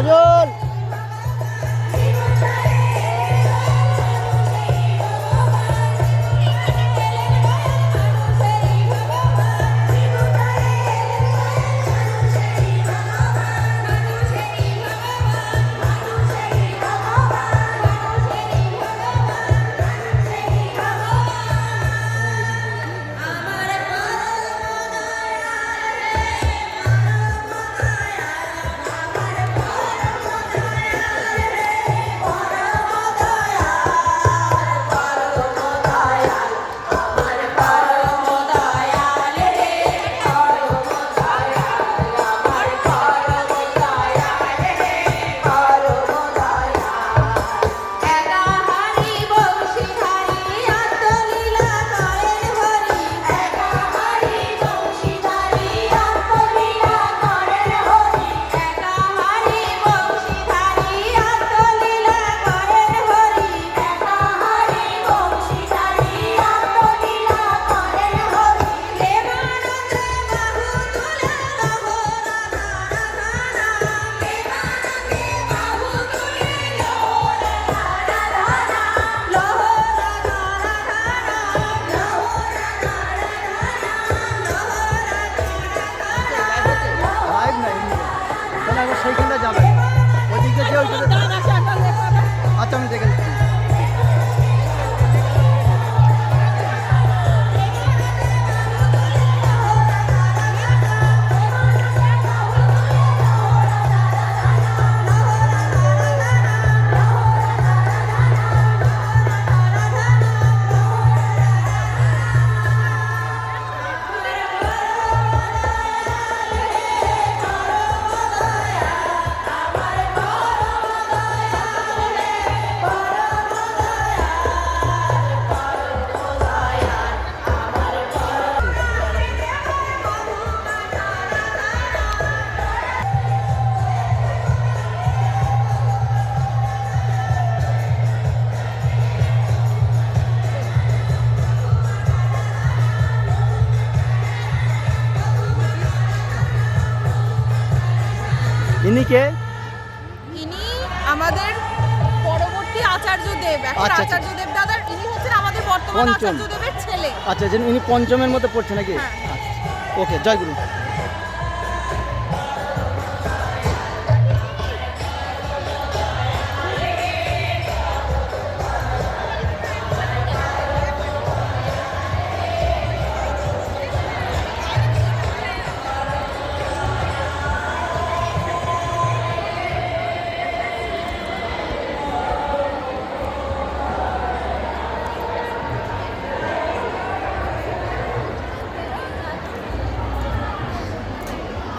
সজল সেইখানটা যাবে ওইদিকে যে আচ্ছা আমি দেখে দিচ্ছি। ইনি কে? ইনি আমাদের পরবর্তী আচার্য দেব। এখন আচার্য দেব দাদার ইনি হচ্ছেন আমাদের বর্তমান আচার্য দেবের ছেলে। আচ্ছা, যেন ইনি পঞ্চমের মধ্যে পড়ছে নাকি? ওকে, জয় গুরু।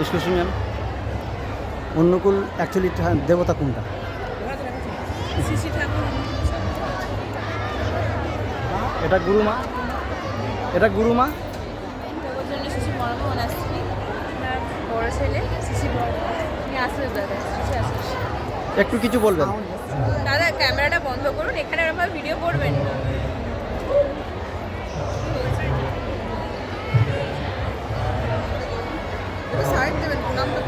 এক্সকিউজ মি ম্যাম, অনুকূল অ্যাকচুয়ালি দেবতা কোনটা? এটা গুরুমা, এটা গুরুমা। একটু কিছু বলবেন দাদা? ক্যামেরাটা বন্ধ করুন, এখানে এরকম ভিডিও করবেন না। সাইড দেবেন, নাম তো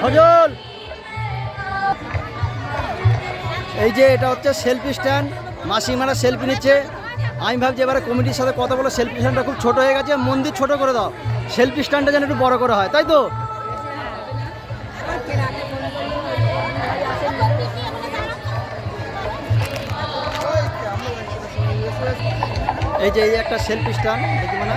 সজল, এই যে এটা হচ্ছে সেলফি স্ট্যান্ড, মাসিমারা সেলফি নিচ্ছে। আমি ভাবছি এবারে কমিটির সাথে কথা বলে সেলফি স্ট্যান্ডটা খুব ছোট হয়ে গেছে, মন্দির ছোট করে দাও, সেলফি স্ট্যান্ডটা যেন একটু বড় করা হয়, তাই তো? এই যে এই একটা সেলফি স্ট্যান্ড দেখি মানে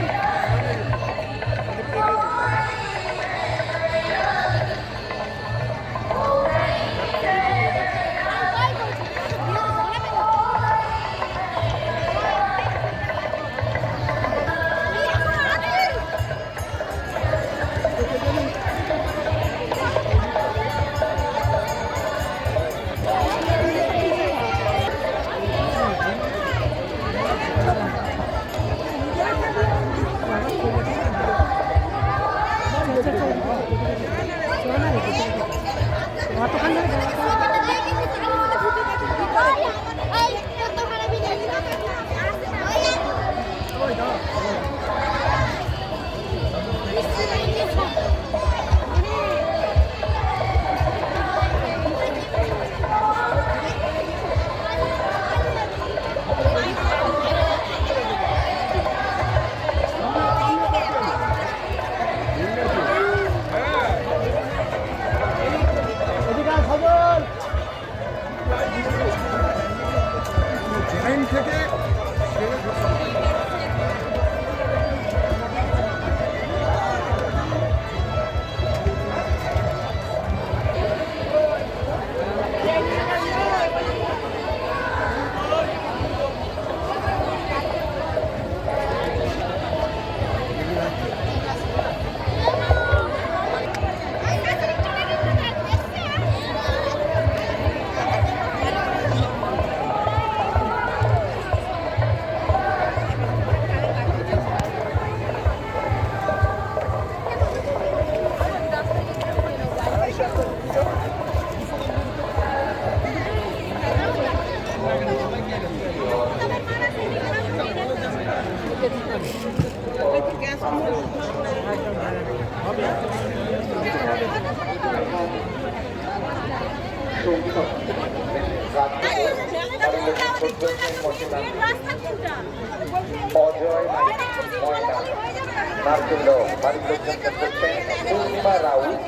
অজয় ময়না নারকেল বাড়ির লোকজনকে করছেন পূর্ণিমা রাউত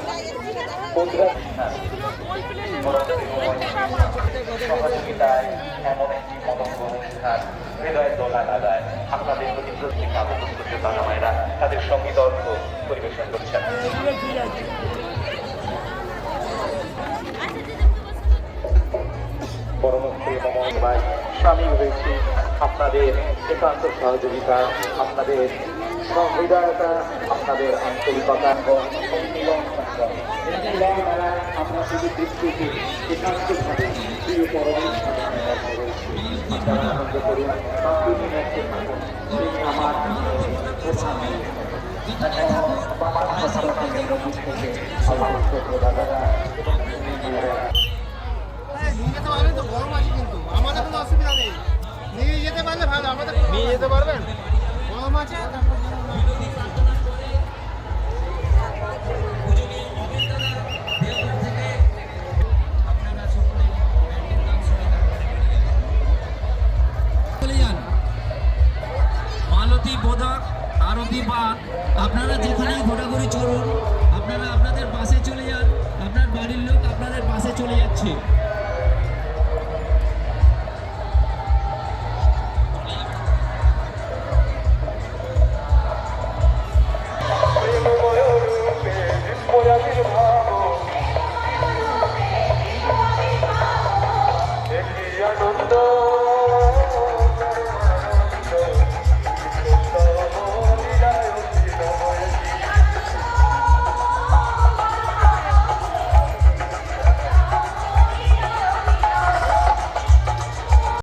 সহযোগিতায় এমন একটি মতঙ্গ অনুষ্ঠান হৃদয় দোলা দাদায় আপনাদের প্রতি প্রত্যেক আবেদন করতে বাবা মায়েরা তাদের সঙ্গীত অর্থ পরিবেশন করছেন। পরমশ্রী মমন ভাই সামিল হয়েছি আপনাদের একান্ত সহযোগিতা, আপনাদের সহৃদয়তা, আপনাদের আন্তরিকতা এবং মিলন সংগ্রাম। আমরা শুধু দৃষ্টিকে একান্তভাবে প্রিয় পরমেশ্বর আপনারা আনন্দ করুন, শান্তি মধ্যে থাকুন। সেই আমার প্রধান দাদারা নিয়ে যেতে পারবেন তো, গরম আছে কিন্তু আমাদের কোনো অসুবিধা নেই, নিয়ে যেতে পারলে ভালো। আমাদের নিয়ে যেতে পারবেন, গরম আছে। মালতী বোধক আরতি বা আপনারা যেখানেই ঘোরাঘুরি চলুন, আপনারা আপনাদের বাসে চলে যান, আপনার বাড়ির লোক আপনাদের বাসে চলে যাচ্ছে।